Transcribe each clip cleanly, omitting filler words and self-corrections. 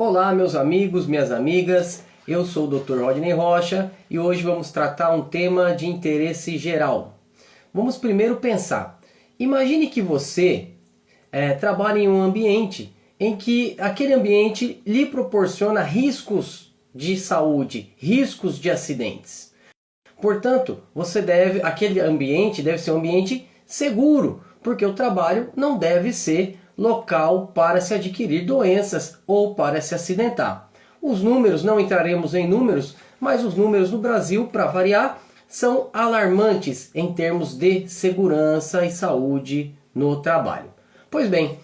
Olá, meus amigos, minhas amigas, eu sou o Dr. Rodney Rocha e hoje vamos tratar um tema de interesse geral. Vamos primeiro pensar. Imagine que você trabalha em um ambiente em que aquele ambiente lhe proporciona riscos de saúde, riscos de acidentes. Portanto, aquele ambiente deve ser um ambiente seguro, porque o trabalho não deve ser local para se adquirir doenças ou para se acidentar. Os números, não entraremos em números, mas os números no Brasil, para variar, são alarmantes em termos de segurança e saúde no trabalho. Pois bem,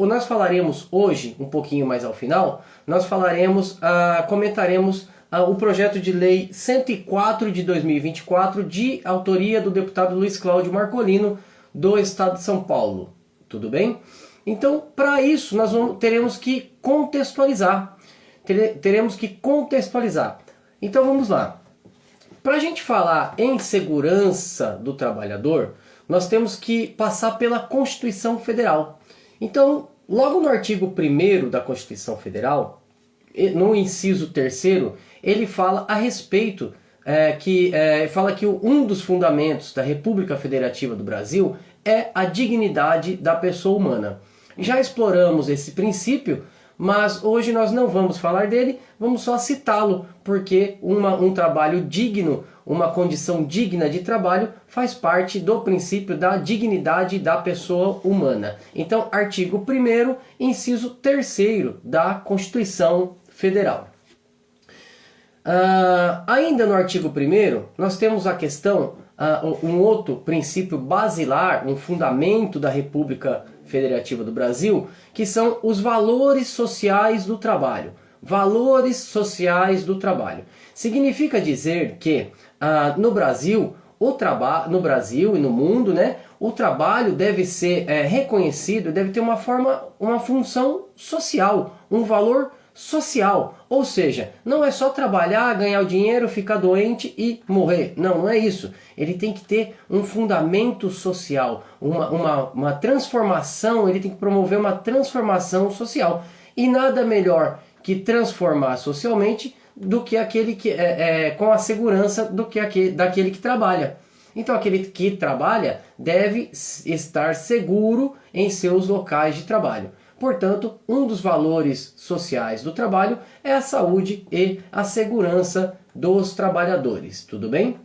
nós falaremos hoje, um pouquinho mais ao final, comentaremos o projeto de lei 104 de 2024, de autoria do deputado Luiz Cláudio Marcolino, do estado de São Paulo. Tudo bem? Então, para isso, teremos que contextualizar. Então, vamos lá. Para a gente falar em segurança do trabalhador, nós temos que passar pela Constituição Federal. Então, logo no artigo 1º da Constituição Federal, no inciso 3º, ele fala a respeito fala que um dos fundamentos da República Federativa do Brasil é a dignidade da pessoa humana. Já exploramos esse princípio, mas hoje nós não vamos falar dele, vamos só citá-lo, porque um trabalho digno, uma condição digna de trabalho, faz parte do princípio da dignidade da pessoa humana. Então, artigo 1º, inciso 3º da Constituição Federal. Ainda no artigo 1º, nós temos a questão, um outro princípio basilar, um fundamento da República Federativa do Brasil, que são os valores sociais do trabalho. Valores sociais do trabalho. Significa dizer que no Brasil e no mundo, né, o trabalho deve ser reconhecido, deve ter uma função social, um valor social, ou seja, não é só trabalhar, ganhar o dinheiro, ficar doente e morrer. Não é isso. Ele tem que ter um fundamento social, uma transformação, ele tem que promover uma transformação social. E nada melhor que transformar socialmente do que aquele que com a segurança daquele que trabalha. Então aquele que trabalha deve estar seguro em seus locais de trabalho. Portanto, um dos valores sociais do trabalho é a saúde e a segurança dos trabalhadores. Tudo bem?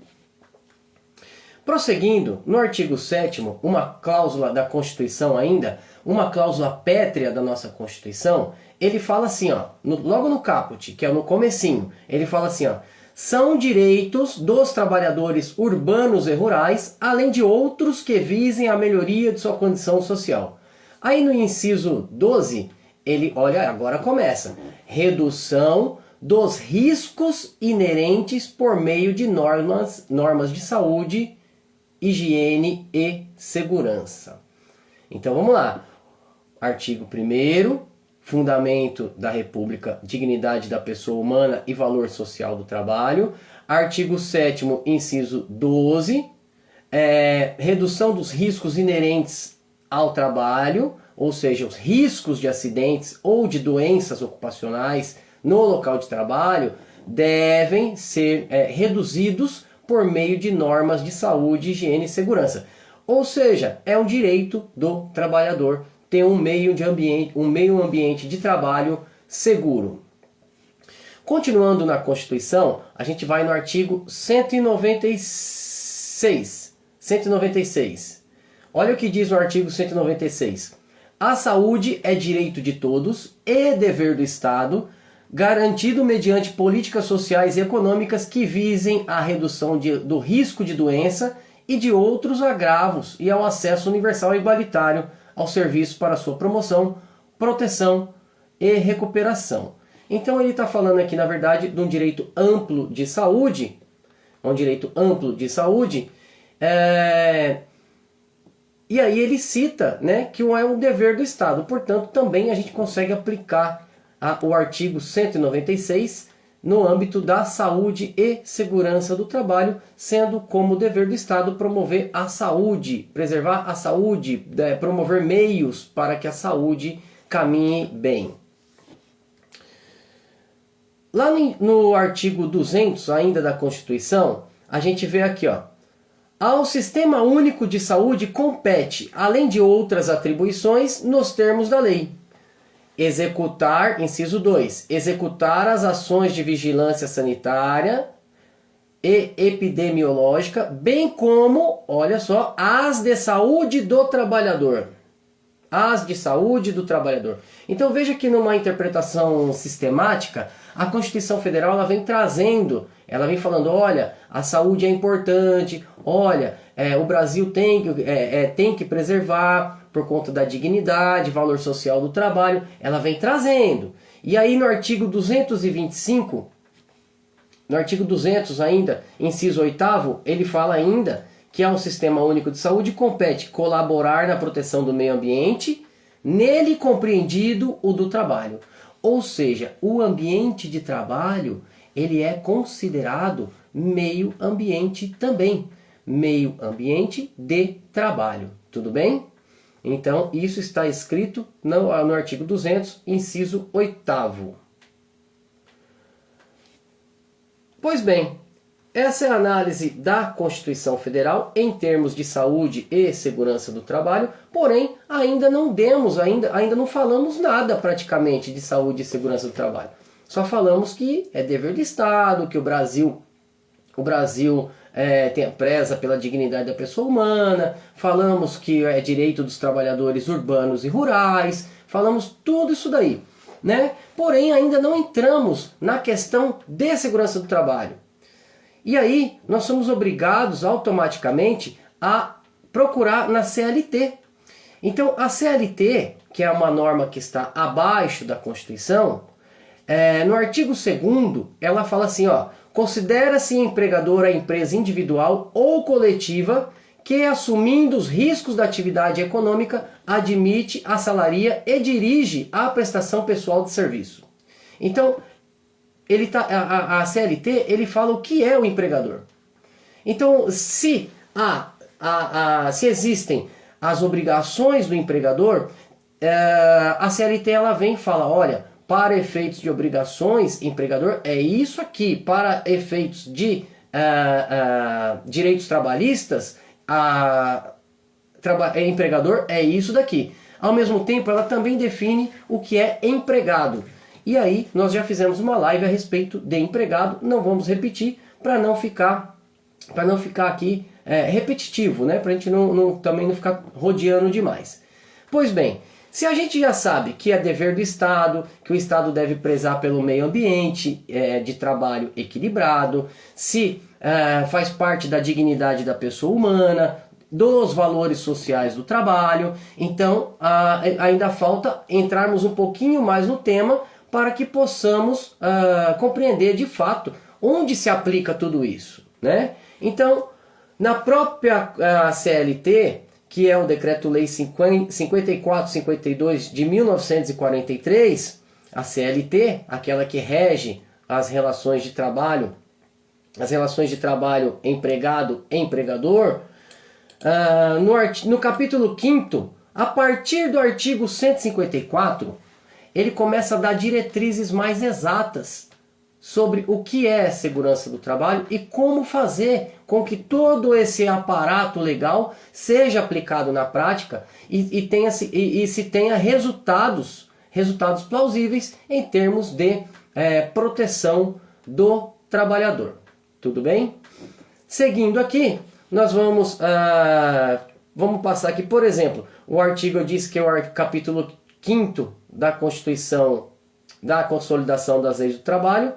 Prosseguindo, no artigo 7º, uma cláusula da Constituição ainda, uma cláusula pétrea da nossa Constituição, ele fala assim, logo no caput, que é no comecinho, ele fala assim, são direitos dos trabalhadores urbanos e rurais, além de outros que visem a melhoria de sua condição social. Aí no inciso 12, agora começa. Redução dos riscos inerentes por meio de normas de saúde, higiene e segurança. Então vamos lá. Artigo 1º, fundamento da República, dignidade da pessoa humana e valor social do trabalho. Artigo 7º, inciso 12, redução dos riscos inerentes ao trabalho, ou seja, os riscos de acidentes ou de doenças ocupacionais no local de trabalho devem ser reduzidos por meio de normas de saúde, higiene e segurança. Ou seja, é um direito do trabalhador ter um meio ambiente de trabalho seguro. Continuando na Constituição, a gente vai no artigo 196. Olha o que diz no artigo 196. A saúde é direito de todos e dever do Estado, garantido mediante políticas sociais e econômicas que visem a redução do risco de doença e de outros agravos e ao acesso universal e igualitário aos serviços para sua promoção, proteção e recuperação. Então ele está falando aqui, na verdade, de um direito amplo de saúde, e aí ele cita, né, que é um dever do Estado. Portanto, também a gente consegue aplicar o artigo 196 no âmbito da saúde e segurança do trabalho, sendo como dever do Estado promover a saúde, preservar a saúde, promover meios para que a saúde caminhe bem. Lá no artigo 200 ainda da Constituição, a gente vê aqui, ó. Ao Sistema Único de Saúde compete, além de outras atribuições, nos termos da lei. Executar, inciso 2, executar as ações de vigilância sanitária e epidemiológica, bem como, olha só, as de saúde do trabalhador. As de saúde do trabalhador. Então veja que numa interpretação sistemática, a Constituição Federal ela vem trazendo, ela vem falando, olha, a saúde é importante, olha, o Brasil tem que preservar por conta da dignidade, valor social do trabalho, ela vem trazendo. E aí no artigo 225, no artigo 200 ainda, inciso 8º, ele fala ainda que ao Sistema Único de Saúde compete colaborar na proteção do meio ambiente, nele compreendido o do trabalho. Ou seja, o ambiente de trabalho, ele é considerado meio ambiente também. Meio ambiente de trabalho. Tudo bem? Então, isso está escrito no artigo 200, inciso 8º. Pois bem, essa é a análise da Constituição Federal em termos de saúde e segurança do trabalho, porém ainda não falamos nada praticamente de saúde e segurança do trabalho. Só falamos que é dever do Estado, que o Brasil preza pela dignidade da pessoa humana, falamos que é direito dos trabalhadores urbanos e rurais, falamos tudo isso daí, né? Porém ainda não entramos na questão de segurança do trabalho. E aí, nós somos obrigados automaticamente a procurar na CLT. Então, a CLT, que é uma norma que está abaixo da Constituição, no artigo 2º, ela fala assim, ó, considera-se empregador a empresa individual ou coletiva que, assumindo os riscos da atividade econômica, admite, assalaria e dirige a prestação pessoal de serviço. Então, a CLT ele fala o que é o empregador. Então, se existem as obrigações do empregador, a CLT ela vem e fala, olha, para efeitos de obrigações, empregador é isso aqui. Para efeitos de direitos trabalhistas, empregador é isso daqui. Ao mesmo tempo, ela também define o que é empregado. E aí, nós já fizemos uma live a respeito de empregado, não vamos repetir, para não ficar aqui repetitivo, né? Para a gente também não ficar rodeando demais. Pois bem, se a gente já sabe que é dever do Estado, que o Estado deve prezar pelo meio ambiente de trabalho equilibrado, se faz parte da dignidade da pessoa humana, dos valores sociais do trabalho, então ainda falta entrarmos um pouquinho mais no tema para que possamos compreender de fato onde se aplica tudo isso, né? Então, na própria CLT, que é o Decreto-Lei 5452 de 1943, a CLT, aquela que rege as relações de trabalho empregado-empregador, no capítulo 5º, a partir do artigo 154, ele começa a dar diretrizes mais exatas sobre o que é segurança do trabalho e como fazer com que todo esse aparato legal seja aplicado na prática e se tenha resultados plausíveis em termos de proteção do trabalhador. Tudo bem? Seguindo aqui, nós vamos passar aqui, por exemplo, o artigo, eu disse que é o capítulo 5º da Constituição da Consolidação das Leis do Trabalho,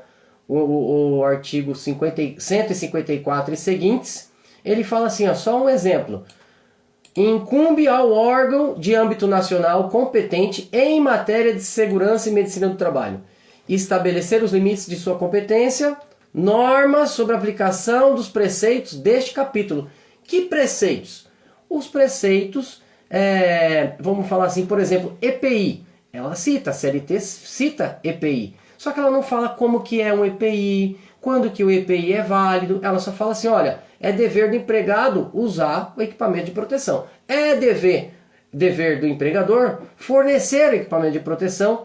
o artigo 154 e seguintes, ele fala assim, ó, só um exemplo. Incumbe ao órgão de âmbito nacional competente em matéria de segurança e medicina do trabalho estabelecer os limites de sua competência, normas sobre a aplicação dos preceitos deste capítulo. Que preceitos? Os preceitos, vamos falar assim, por exemplo, EPI. Ela cita, a CLT cita EPI. Só que ela não fala como que é um EPI, quando que o EPI é válido. Ela só fala assim, olha, é dever do empregado usar o equipamento de proteção. É dever do empregador fornecer o equipamento de proteção,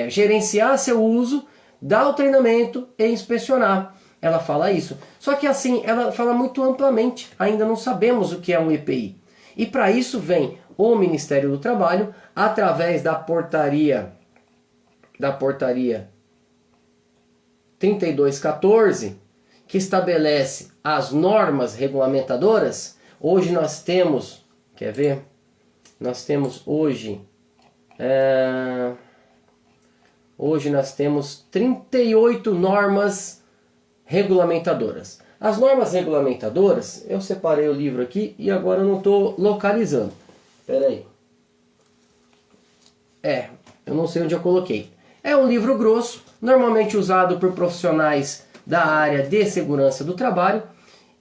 gerenciar seu uso, dar o treinamento e inspecionar. Ela fala isso. Só que assim, ela fala muito amplamente. Ainda não sabemos o que é um EPI. E para isso vem o Ministério do Trabalho, através da portaria 3214, que estabelece as normas regulamentadoras. Hoje nós temos, quer ver? Nós temos hoje nós temos 38 normas regulamentadoras. As normas regulamentadoras, eu separei o livro aqui e agora eu não estou localizando. Espera aí. Eu não sei onde eu coloquei. É um livro grosso, normalmente usado por profissionais da área de segurança do trabalho.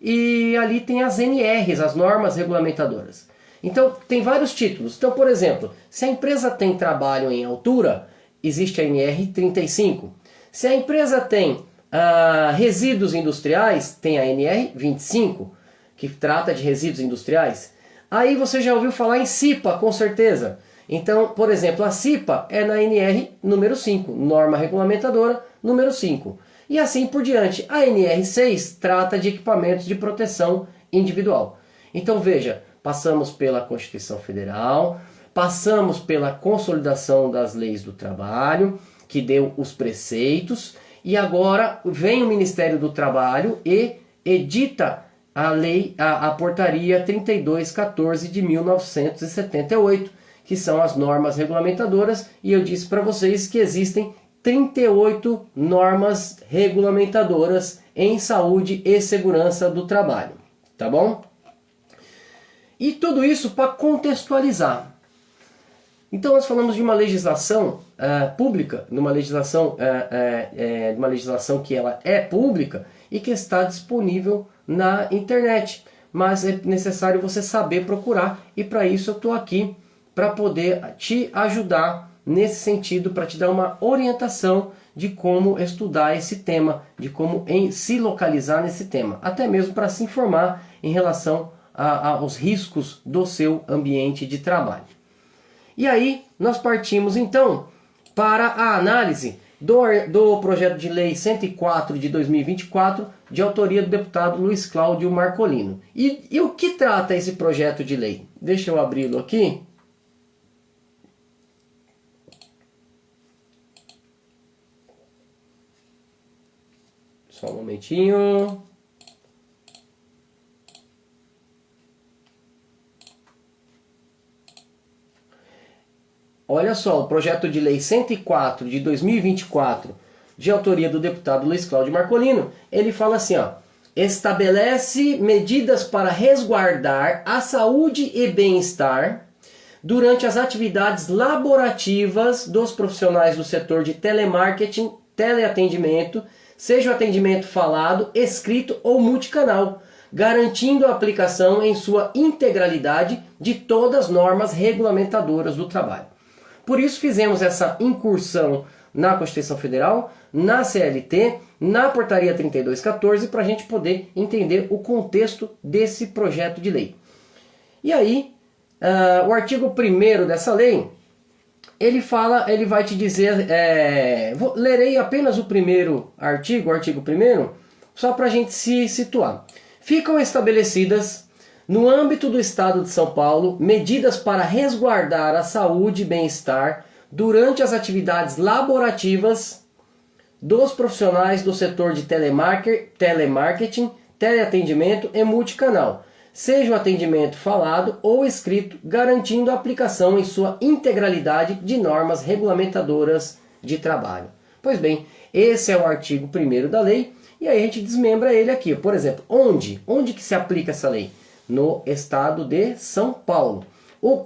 E ali tem as NRs, as normas regulamentadoras. Então, tem vários títulos. Então, por exemplo, se a empresa tem trabalho em altura, existe a NR 35. Se a empresa tem resíduos industriais, tem a NR 25, que trata de resíduos industriais. Aí você já ouviu falar em CIPA, com certeza. Então, por exemplo, a CIPA é na NR número 5, norma regulamentadora número 5. E assim por diante. A NR 6 trata de equipamentos de proteção individual. Então veja, passamos pela Constituição Federal, passamos pela consolidação das leis do trabalho, que deu os preceitos, e agora vem o Ministério do Trabalho e edita a portaria 3214 de 1978, que são as normas regulamentadoras, e eu disse para vocês que existem 38 normas regulamentadoras em saúde e segurança do trabalho, tá bom? E tudo isso para contextualizar. Então nós falamos de uma legislação pública, de uma legislação que ela é pública e que está disponível na internet. Mas é necessário você saber procurar, e para isso eu estou aqui para poder te ajudar nesse sentido, para te dar uma orientação de como estudar esse tema, de como se localizar nesse tema, até mesmo para se informar em relação aos riscos do seu ambiente de trabalho. E aí nós partimos então para a análise do projeto de lei 104 de 2024, de autoria do deputado Luiz Cláudio Marcolino. E o que trata esse projeto de lei? Deixa eu abri-lo aqui. Só um momentinho. Olha só, o projeto de lei 104 de 2024, de autoria do deputado Luiz Cláudio Marcolino, ele fala assim, ó: estabelece medidas para resguardar a saúde e bem-estar durante as atividades laborativas dos profissionais do setor de telemarketing, teleatendimento, seja o atendimento falado, escrito ou multicanal, garantindo a aplicação em sua integralidade de todas as normas regulamentadoras do trabalho. Por isso fizemos essa incursão na Constituição Federal, na CLT, na Portaria 3214, para a gente poder entender o contexto desse projeto de lei. E aí, o artigo 1º dessa lei, ele vai te dizer, lerei apenas o primeiro artigo, o artigo 1º, só para a gente se situar. Ficam estabelecidas, no âmbito do Estado de São Paulo, medidas para resguardar a saúde e bem-estar durante as atividades laborativas dos profissionais do setor de telemarketing, teleatendimento e multicanal, seja o atendimento falado ou escrito, garantindo a aplicação em sua integralidade de normas regulamentadoras de trabalho. Pois bem, esse é o artigo 1º da lei, e aí a gente desmembra ele aqui. Por exemplo, onde que se aplica essa lei? No estado de São Paulo.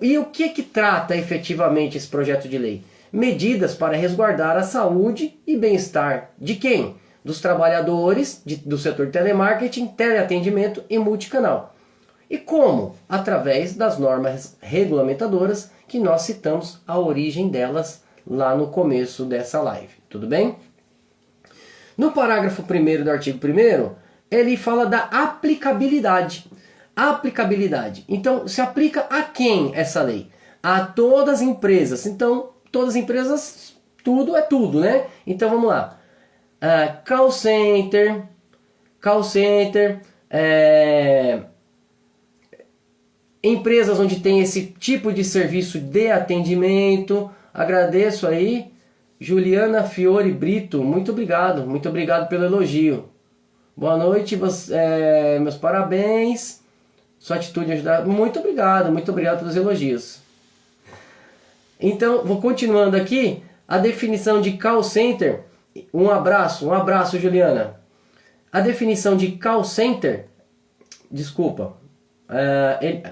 E o que trata efetivamente esse projeto de lei? Medidas para resguardar a saúde e bem-estar de quem? Dos trabalhadores do setor de telemarketing, teleatendimento e multicanal. E como? Através das normas regulamentadoras que nós citamos a origem delas lá no começo dessa live. Tudo bem? No parágrafo 1º do artigo 1º, ele fala da aplicabilidade. Aplicabilidade. Então, se aplica a quem essa lei? A todas as empresas. Então, todas as empresas, tudo é tudo, né? Então, vamos lá. call center, empresas onde tem esse tipo de serviço de atendimento. Agradeço aí, Juliana Fiore Brito, muito obrigado pelo elogio. Boa noite, meus parabéns, sua atitude ajudar. Muito obrigado pelos elogios. Então, vou continuando aqui, a definição de call center. Um abraço, Juliana. A definição de call center,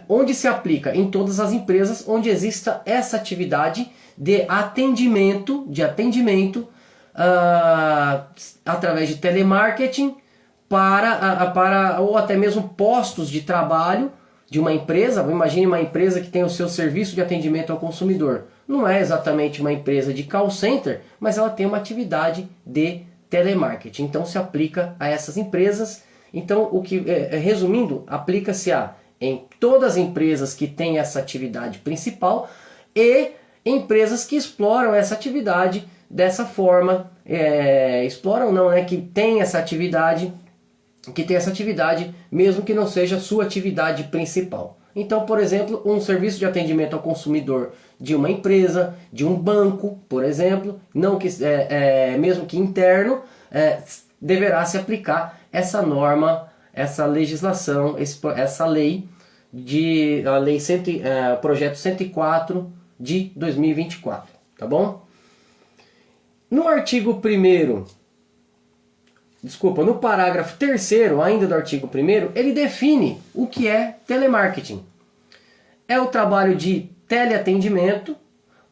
onde se aplica em todas as empresas onde exista essa atividade de atendimento, através de telemarketing ou até mesmo postos de trabalho de uma empresa. Imagine uma empresa que tem o seu serviço de atendimento ao consumidor. Não é exatamente uma empresa de call center, mas ela tem uma atividade de telemarketing. Então se aplica a essas empresas. Então, resumindo, aplica-se em todas as empresas que têm essa atividade principal e empresas que exploram essa atividade dessa forma. Exploram não, né? Que tem essa atividade mesmo que não seja sua atividade principal. Então, por exemplo, um serviço de atendimento ao consumidor de uma empresa, de um banco, por exemplo, mesmo que interno, deverá se aplicar essa norma, essa legislação, essa lei, projeto 104 de 2024, tá bom? No artigo 1º, no parágrafo 3º, ainda do artigo 1º, ele define o que é telemarketing. É o trabalho de teleatendimento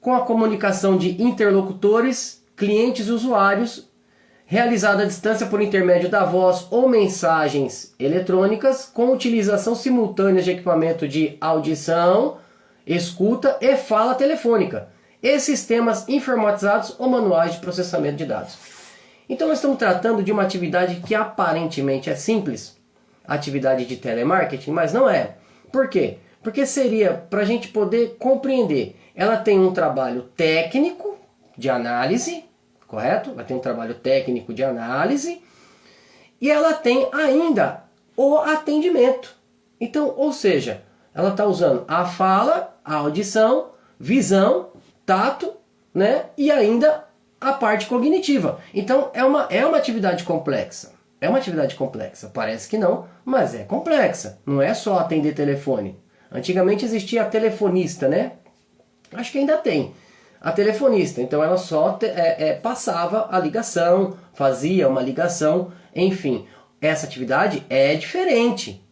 com a comunicação de interlocutores, clientes e usuários, realizada à distância por intermédio da voz ou mensagens eletrônicas, com utilização simultânea de equipamento de audição, escuta e fala telefônica, e sistemas informatizados ou manuais de processamento de dados. Então nós estamos tratando de uma atividade que aparentemente é simples, atividade de telemarketing, mas não é. Por quê? Porque seria, para a gente poder compreender, ela tem um trabalho técnico de análise, correto? Ela tem um trabalho técnico de análise e ela tem ainda o atendimento. Então, ou seja, ela está usando a fala, a audição, visão, tato, né? E ainda a parte cognitiva. Então é uma atividade complexa. É uma atividade complexa. Parece que não, mas é complexa. Não é só atender telefone. Antigamente existia a telefonista, né? Acho que ainda tem. A telefonista. Então ela só passava a ligação, fazia uma ligação, enfim. Essa atividade é diferente.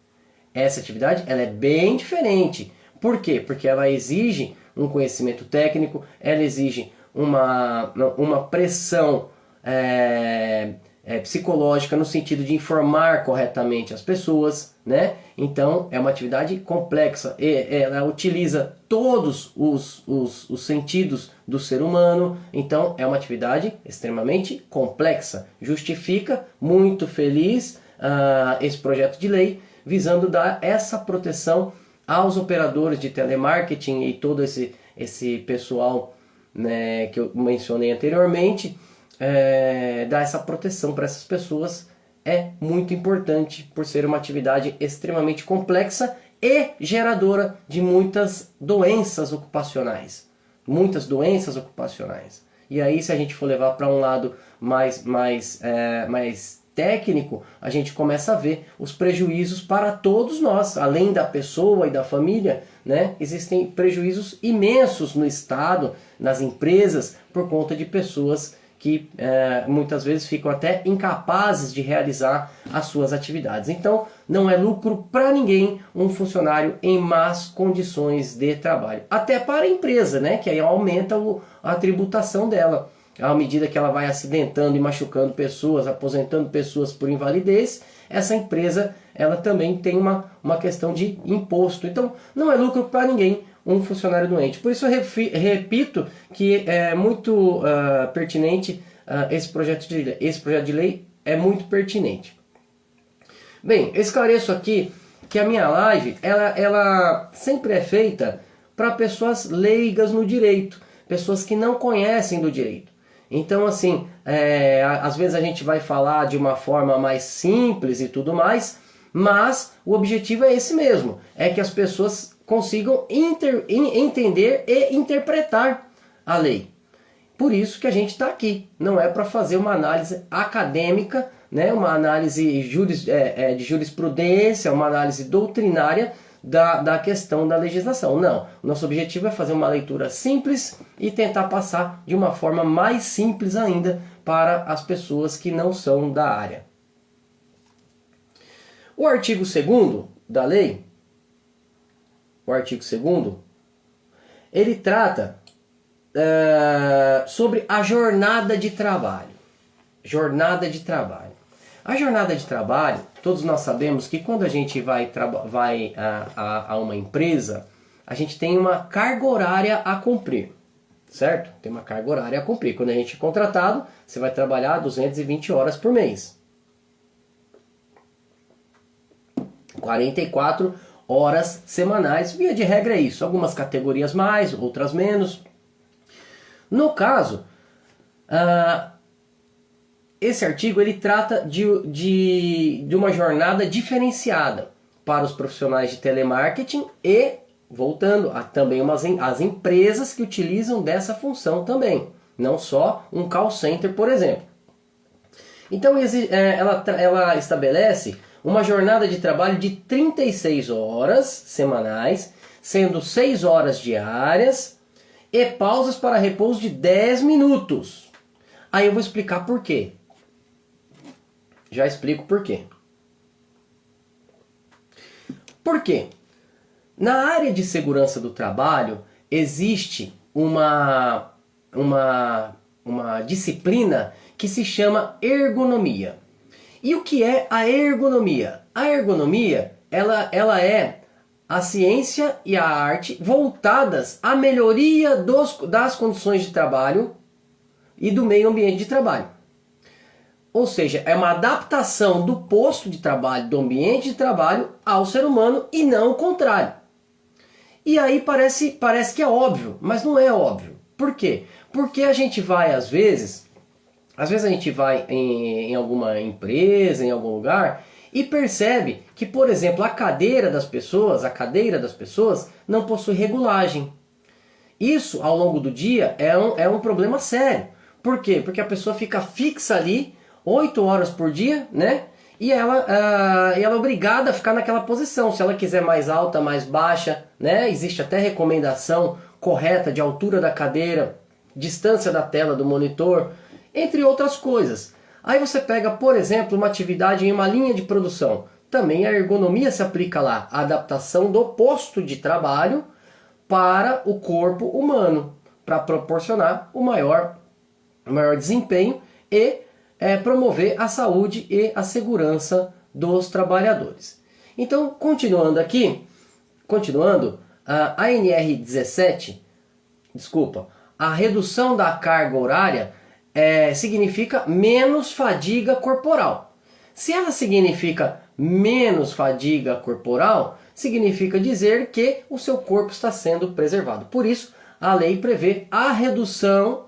Essa atividade ela é bem diferente. Por quê? Porque ela exige um conhecimento técnico, ela exige uma pressão psicológica no sentido de informar corretamente as pessoas, né? Então é uma atividade complexa, ela utiliza todos os sentidos do ser humano, então é uma atividade extremamente complexa. Justifica, muito feliz, esse projeto de lei visando dar essa proteção aos operadores de telemarketing e todo esse pessoal, né, que eu mencionei anteriormente. Dar essa proteção para essas pessoas é muito importante por ser uma atividade extremamente complexa e geradora de muitas doenças ocupacionais. E aí, se a gente for levar para um lado mais técnico, a gente começa a ver os prejuízos para todos nós, além da pessoa e da família, né? Existem prejuízos imensos no Estado, nas empresas, por conta de pessoas que muitas vezes ficam até incapazes de realizar as suas atividades. Então, não é lucro para ninguém um funcionário em más condições de trabalho. Até para a empresa, né? Que aí aumenta a tributação dela. À medida que ela vai acidentando e machucando pessoas, aposentando pessoas por invalidez, essa empresa ela também tem uma questão de imposto. Então, não é lucro para ninguém um funcionário doente. Por isso eu repito que é muito pertinente esse projeto de lei. Esse projeto de lei é muito pertinente. Bem, eu esclareço aqui que a minha live ela sempre é feita para pessoas leigas no direito, pessoas que não conhecem do direito. Então, assim, às vezes a gente vai falar de uma forma mais simples e tudo mais, mas o objetivo é esse mesmo, é que as pessoas consigam entender e interpretar a lei. Por isso que a gente está aqui, não é para fazer uma análise acadêmica, né, uma análise de jurisprudência, uma análise doutrinária da questão da legislação. Não, o nosso objetivo é fazer uma leitura simples e tentar passar de uma forma mais simples ainda para as pessoas que não são da área. O artigo 2º da lei, ele trata sobre a jornada de trabalho. Jornada de trabalho. A jornada de trabalho, todos nós sabemos que quando a gente vai a uma empresa, a gente tem uma carga horária a cumprir, certo? Tem uma carga horária a cumprir. Quando a gente é contratado, você vai trabalhar 220 horas por mês. 44 horas semanais, via de regra é isso. Algumas categorias mais, outras menos. No caso, esse artigo ele trata de uma jornada diferenciada para os profissionais de telemarketing e, voltando, também as empresas que utilizam dessa função também. Não só um call center, por exemplo. Então ela estabelece uma jornada de trabalho de 36 horas semanais, sendo 6 horas diárias e pausas para repouso de 10 minutos. Aí eu vou explicar por quê. Já explico por quê. Por quê? Na área de segurança do trabalho existe uma disciplina que se chama ergonomia. E o que é a ergonomia? A ergonomia ela é a ciência e a arte voltadas à melhoria das condições de trabalho e do meio ambiente de trabalho. Ou seja, é uma adaptação do posto de trabalho, do ambiente de trabalho ao ser humano e não o contrário. E aí parece que é óbvio, mas não é óbvio. Por quê? Porque a gente vai, às vezes a gente vai em alguma empresa, em algum lugar, e percebe que, por exemplo, a cadeira das pessoas não possui regulagem. Isso, ao longo do dia, é um problema sério. Por quê? Porque a pessoa fica fixa ali 8 horas por dia, né? E ela é obrigada a ficar naquela posição. Se ela quiser mais alta, mais baixa, né? Existe até recomendação correta de altura da cadeira, distância da tela do monitor, entre outras coisas. Aí você pega, por exemplo, uma atividade em uma linha de produção. Também a ergonomia se aplica lá, a adaptação do posto de trabalho para o corpo humano, para proporcionar o maior desempenho e promover a saúde e a segurança dos trabalhadores. Então, continuando, a NR17, a redução da carga horária significa menos fadiga corporal. Se ela significa menos fadiga corporal, significa dizer que o seu corpo está sendo preservado. Por isso, a lei prevê a redução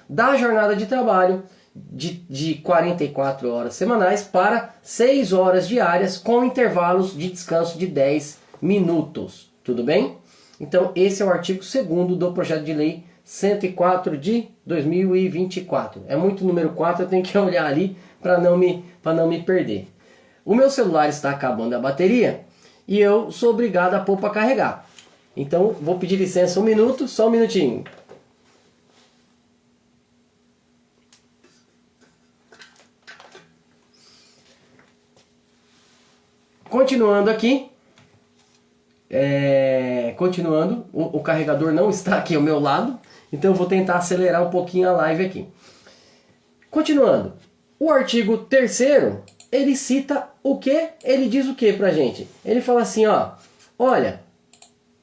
da jornada de trabalho de 44 horas semanais para 6 horas diárias com intervalos de descanso de 10 minutos. Tudo bem? Então, esse é o artigo 2º do projeto de lei 104 de 2024. É muito número 4, eu tenho que olhar ali para não me perder. O meu celular está acabando a bateria e eu sou obrigado a pôr para carregar. Então, vou pedir licença um minuto, só um minutinho. Continuando aqui, o carregador não está aqui ao meu lado, então eu vou tentar acelerar um pouquinho a live aqui. Continuando, o artigo 3º, ele cita o quê? Ele diz o quê pra gente? Ele fala assim, olha,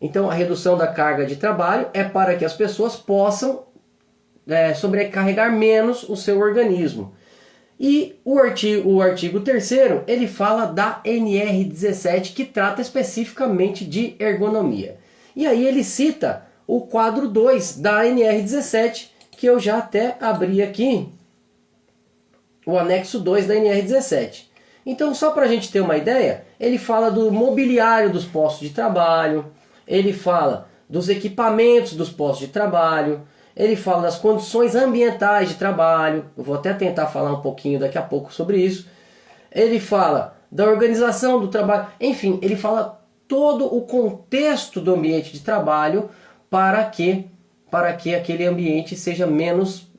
então a redução da carga de trabalho é para que as pessoas possam sobrecarregar menos o seu organismo. E o artigo 3º, ele fala da NR17, que trata especificamente de ergonomia. E aí ele cita o quadro 2 da NR17, que eu já até abri aqui o anexo 2 da NR17. Então, só para a gente ter uma ideia, ele fala do mobiliário dos postos de trabalho, ele fala dos equipamentos dos postos de trabalho, ele fala das condições ambientais de trabalho, eu vou até tentar falar um pouquinho daqui a pouco sobre isso. Ele fala da organização do trabalho, enfim, ele fala todo o contexto do ambiente de trabalho para que aquele ambiente seja menos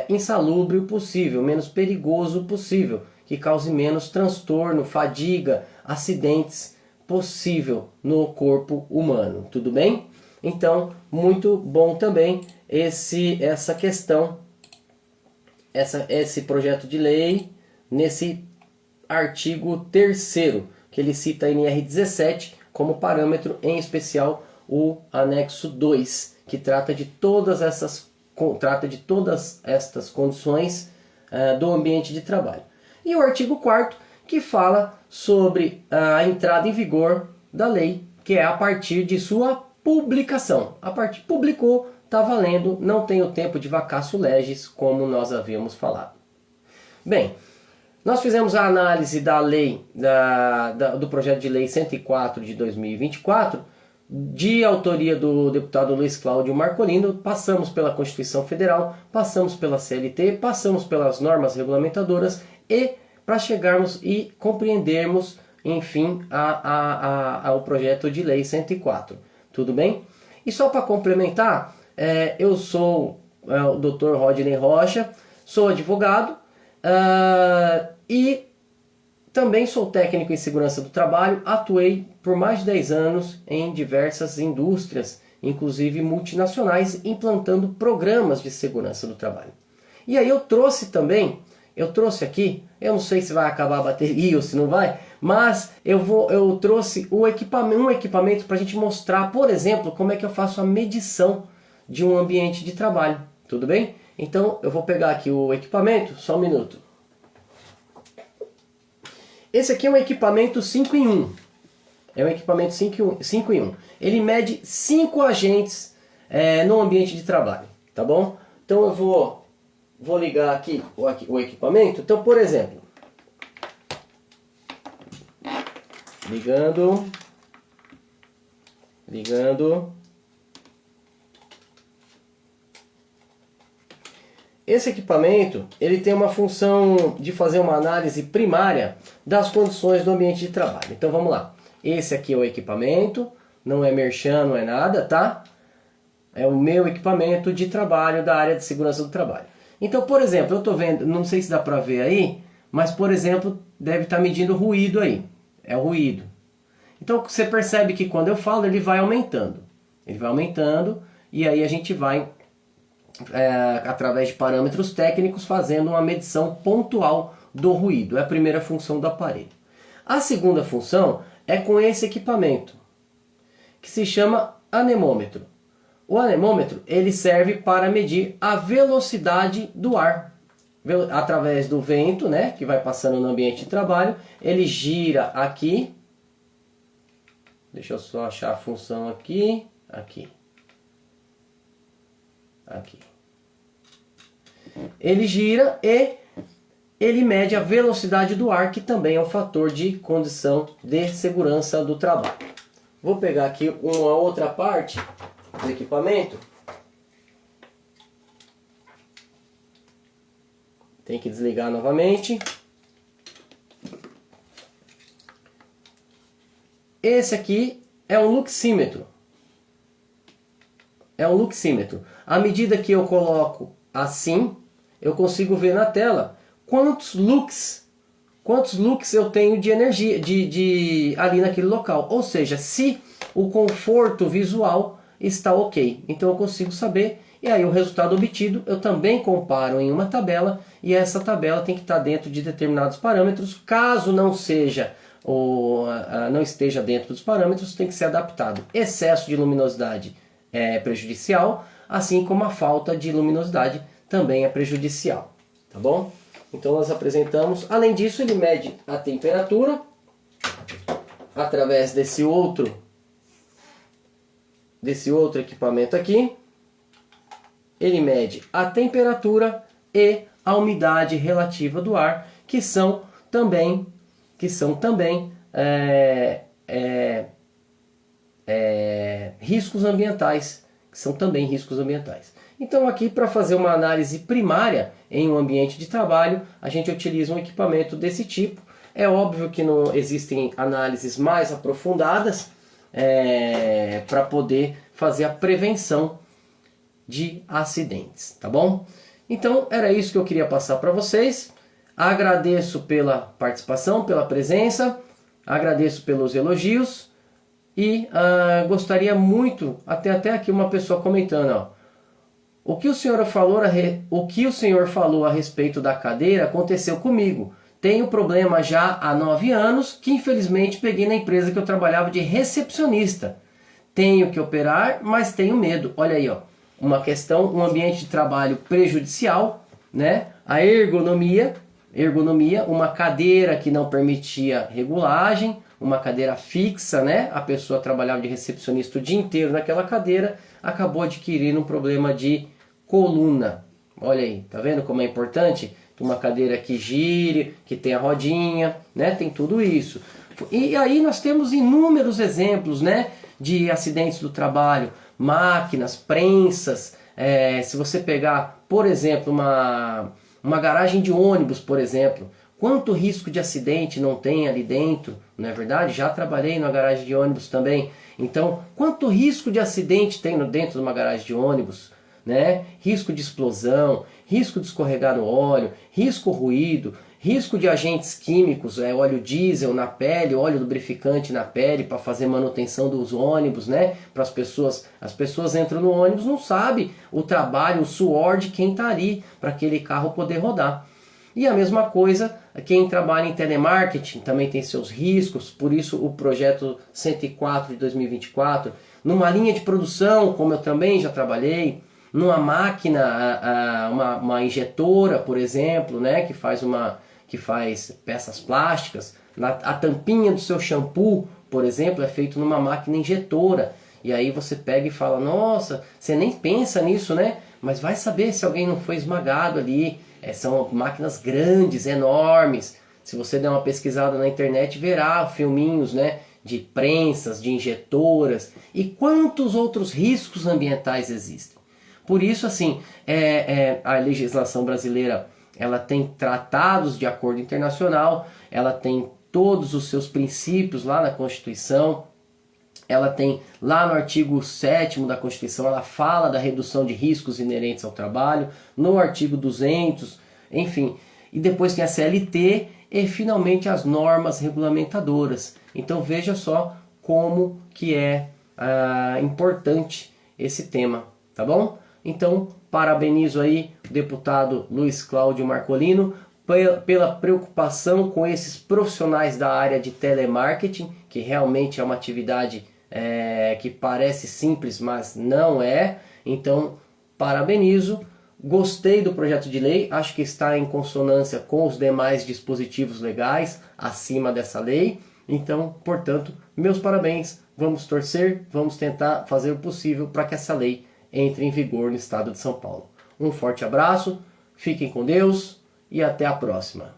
insalubre possível, menos perigoso possível, que cause menos transtorno, fadiga, acidentes possível no corpo humano, tudo bem? Então, muito bom também essa questão, esse projeto de lei, nesse artigo 3º, que ele cita a NR17 como parâmetro, em especial o anexo 2, que trata de todas estas condições do ambiente de trabalho. E o artigo 4º, que fala sobre a entrada em vigor da lei, que é a partir de sua publicação. A partir publicou, está valendo, não tem o tempo de vacatio legis, como nós havíamos falado. Bem, nós fizemos a análise da lei, do projeto de lei 104 de 2024, de autoria do deputado Luiz Cláudio Marcolino. Passamos pela Constituição Federal, passamos pela CLT, passamos pelas normas regulamentadoras e para chegarmos e compreendermos, enfim, ao projeto de lei 104. Tudo bem? E só para complementar, eu sou o Dr. Rodney Rocha, sou advogado e também sou técnico em segurança do trabalho. Atuei por mais de 10 anos em diversas indústrias, inclusive multinacionais, implantando programas de segurança do trabalho. E aí eu trouxe aqui, eu não sei se vai acabar a bateria ou se não vai, mas eu trouxe um equipamento para a gente mostrar, por exemplo, como é que eu faço a medição de um ambiente de trabalho. Tudo bem? Então eu vou pegar aqui o equipamento, só um minuto. Esse aqui é um equipamento 5 em 1. É um equipamento 5 em 1. Ele mede 5 agentes no ambiente de trabalho. Tá bom? Então eu vou ligar aqui o equipamento. Então, por exemplo, ligando. Esse equipamento, ele tem uma função de fazer uma análise primária das condições do ambiente de trabalho. Então vamos lá. Esse aqui é o equipamento, não é merchan, não é nada, tá? É o meu equipamento de trabalho da área de segurança do trabalho. Então, por exemplo, eu estou vendo, não sei se dá para ver aí, mas por exemplo, deve estar medindo o ruído aí. É o ruído. Então você percebe que quando eu falo, ele vai aumentando. Ele vai aumentando e aí a gente vai, através de parâmetros técnicos, fazendo uma medição pontual do ruído. É a primeira função do aparelho. A segunda função é com esse equipamento, que se chama anemômetro. O anemômetro, ele serve para medir a velocidade do ar. Através do vento, né, que vai passando no ambiente de trabalho, ele gira aqui. Deixa eu só achar a função aqui. Aqui. Ele gira e ele mede a velocidade do ar, que também é um fator de condição de segurança do trabalho. Vou pegar aqui uma outra parte do equipamento. Tem que desligar novamente. Esse aqui é um luxímetro. À medida que eu coloco assim, eu consigo ver na tela quantos lux eu tenho de energia ali naquele local. Ou seja, se o conforto visual está ok. Então eu consigo saber, e aí o resultado obtido eu também comparo em uma tabela, e essa tabela tem que estar dentro de determinados parâmetros. Caso não esteja dentro dos parâmetros, tem que ser adaptado. Excesso de luminosidade é prejudicial, assim como a falta de luminosidade também é prejudicial. Tá bom? Então nós apresentamos. Além disso, ele mede a temperatura através desse outro equipamento aqui. ele mede a temperatura e a umidade relativa do ar, que são também riscos ambientais, Então aqui, para fazer uma análise primária em um ambiente de trabalho, a gente utiliza um equipamento desse tipo. É óbvio que não existem análises mais aprofundadas para poder fazer a prevenção de acidentes, tá bom? Então era isso que eu queria passar para vocês. Agradeço pela participação, pela presença, agradeço pelos elogios e gostaria muito, até aqui uma pessoa comentando, ó, o que o senhor falou a respeito da cadeira aconteceu comigo. Tenho problema já há 9 anos que infelizmente peguei na empresa que eu trabalhava de recepcionista. Tenho que operar, mas tenho medo. Olha aí, ó, uma questão, um ambiente de trabalho prejudicial, né? A ergonomia, uma cadeira que não permitia regulagem, uma cadeira fixa, né? A pessoa trabalhava de recepcionista o dia inteiro naquela cadeira, acabou adquirindo um problema de coluna. Olha aí, tá vendo como é importante? Uma cadeira que gire, que tenha rodinha, né? Tem tudo isso. E aí nós temos inúmeros exemplos, né? De acidentes do trabalho, máquinas, prensas. Se você pegar, por exemplo, uma garagem de ônibus, por exemplo, quanto risco de acidente não tem ali dentro, não é verdade? Já trabalhei numa garagem de ônibus também. Então, quanto risco de acidente tem dentro de uma garagem de ônibus? Né? Risco de explosão, risco de escorregar no óleo, risco ruído, risco de agentes químicos, óleo diesel na pele, óleo lubrificante na pele para fazer manutenção dos ônibus, né? Para as pessoas entram no ônibus, não sabem o trabalho, o suor de quem está ali para aquele carro poder rodar. E a mesma coisa, quem trabalha em telemarketing também tem seus riscos, por isso o projeto 104 de 2024, numa linha de produção, como eu também já trabalhei, numa máquina, uma injetora, por exemplo, né, que faz peças plásticas, a tampinha do seu shampoo, por exemplo, é feito numa máquina injetora. E aí você pega e fala, nossa, você nem pensa nisso, né? Mas vai saber se alguém não foi esmagado ali. São máquinas grandes, enormes. Se você der uma pesquisada na internet, verá filminhos, né, de prensas, de injetoras e quantos outros riscos ambientais existem. Por isso, assim, a legislação brasileira, ela tem tratados de acordo internacional, ela tem todos os seus princípios lá na Constituição, ela tem lá no artigo 7º da Constituição, ela fala da redução de riscos inerentes ao trabalho, no artigo 200, enfim, e depois tem a CLT e finalmente as normas regulamentadoras. Então veja só como que é importante esse tema, tá bom? Então, parabenizo aí o deputado Luiz Cláudio Marcolino pela preocupação com esses profissionais da área de telemarketing, que realmente é uma atividade que parece simples, mas não é. Então, parabenizo. Gostei do projeto de lei, acho que está em consonância com os demais dispositivos legais acima dessa lei. Então, portanto, meus parabéns. Vamos torcer, vamos tentar fazer o possível para que essa lei entre em vigor no estado de São Paulo. Um forte abraço, fiquem com Deus e até a próxima.